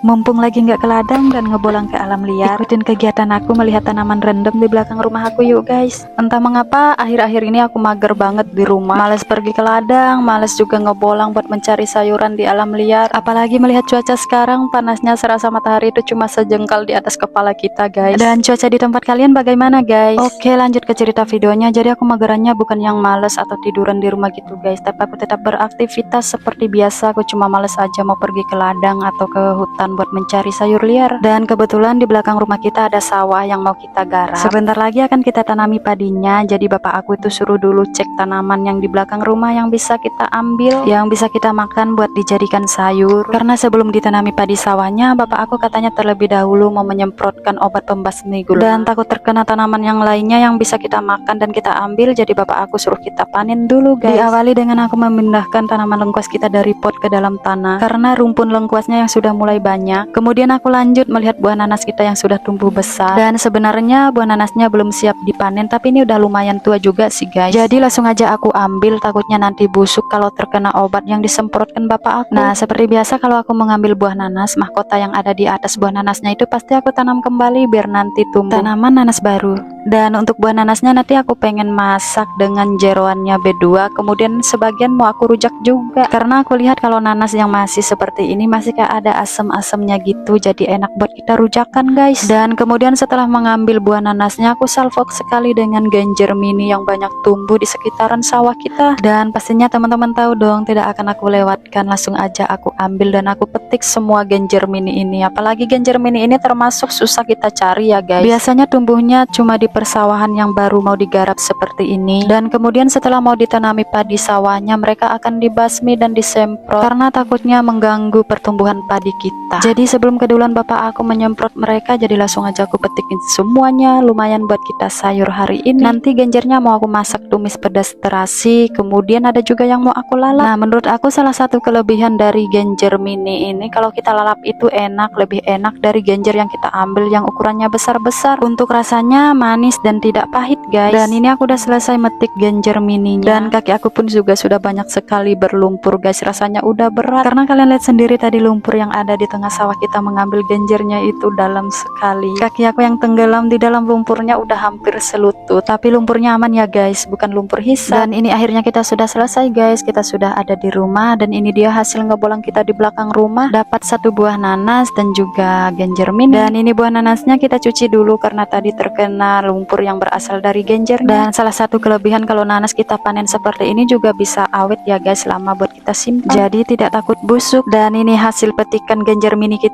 Mumpung lagi nggak ke ladang dan ngebolang ke alam liar, ikutin kegiatan aku melihat tanaman random di belakang rumah aku yuk guys. Entah mengapa akhir-akhir ini aku mager banget di rumah, males pergi ke ladang, males juga ngebolang buat mencari sayuran di alam liar. Apalagi melihat cuaca sekarang panasnya, serasa matahari itu cuma sejengkal di atas kepala kita guys. Dan cuaca di tempat kalian bagaimana guys? Oke, lanjut ke cerita videonya. Jadi aku magerannya bukan yang males atau tiduran di rumah gitu guys, tapi aku tetap beraktivitas seperti biasa. Aku cuma males aja mau pergi ke ladang atau ke hutan buat mencari sayur liar. Dan kebetulan di belakang rumah kita ada sawah yang mau kita garap. Sebentar lagi akan kita tanami padinya. Jadi bapak aku itu suruh dulu cek tanaman yang di belakang rumah yang bisa kita ambil, yang bisa kita makan buat dijadikan sayur. Karena sebelum ditanami padi sawahnya, bapak aku katanya terlebih dahulu mau menyemprotkan obat pembasmi gula dan takut terkena tanaman yang lainnya yang bisa kita makan dan kita ambil. Jadi bapak aku suruh kita panen dulu guys. Diawali dengan aku memindahkan tanaman lengkuas kita dari pot ke dalam tanah karena rumpun lengkuasnya yang sudah mulai banyak. Kemudian aku lanjut melihat buah nanas kita yang sudah tumbuh besar, dan sebenarnya buah nanasnya belum siap dipanen, tapi ini udah lumayan tua juga sih guys. Jadi langsung aja aku ambil, takutnya nanti busuk kalau terkena obat yang disemprotkan bapak aku. Nah, seperti biasa kalau aku mengambil buah nanas, mahkota yang ada di atas buah nanasnya itu pasti aku tanam kembali biar nanti tumbuh tanaman nanas baru. Dan untuk buah nanasnya nanti aku pengen masak dengan jeroannya B2, kemudian sebagian mau aku rujak juga, karena aku lihat kalau nanas yang masih seperti ini masih kayak ada asam-asamnya gitu, jadi enak buat kita rujakan guys. Dan kemudian setelah mengambil buah nanasnya, aku salvok sekali dengan genjer mini yang banyak tumbuh di sekitaran sawah kita. Dan pastinya teman-teman tahu dong, tidak akan aku lewatkan, langsung aja aku ambil dan aku petik semua genjer mini ini. Apalagi genjer mini ini termasuk susah kita cari ya guys, biasanya tumbuhnya cuma di persawahan yang baru mau digarap seperti ini. Dan kemudian setelah mau ditanami padi sawahnya, mereka akan dibasmi dan disemprot karena takutnya mengganggu pertumbuhan padi kita. Jadi sebelum keduluan bapak aku menyemprot mereka, jadi langsung aja aku petikin semuanya, lumayan buat kita sayur hari ini. Nanti genjernya mau aku masak tumis pedas terasi, kemudian ada juga yang mau aku lalap. Nah, menurut aku salah satu kelebihan dari genjer mini ini, kalau kita lalap itu enak, lebih enak dari genjer yang kita ambil yang ukurannya besar-besar. Untuk rasanya manis dan tidak pahit guys. Dan ini aku udah selesai metik genjer mininya, dan kaki aku pun juga sudah banyak sekali berlumpur guys, rasanya udah berat karena kalian lihat sendiri tadi lumpur yang ada di tengah sawah kita mengambil genjernya itu dalam sekali. Kaki aku yang tenggelam di dalam lumpurnya udah hampir selutut, tapi lumpurnya aman ya guys, bukan lumpur hisap. Dan ini akhirnya kita sudah selesai guys, kita sudah ada di rumah, dan ini dia hasil ngebolang kita di belakang rumah. Dapat satu buah nanas dan juga genjer mini. Dan ini buah nanasnya kita cuci dulu karena tadi terkena lumpur yang berasal dari genjernya. Dan salah satu kelebihan kalau nanas kita panen seperti ini juga bisa awet ya guys, lama buat kita simpan, jadi tidak takut busuk. Dan ini hasil petikan genjer mini kita.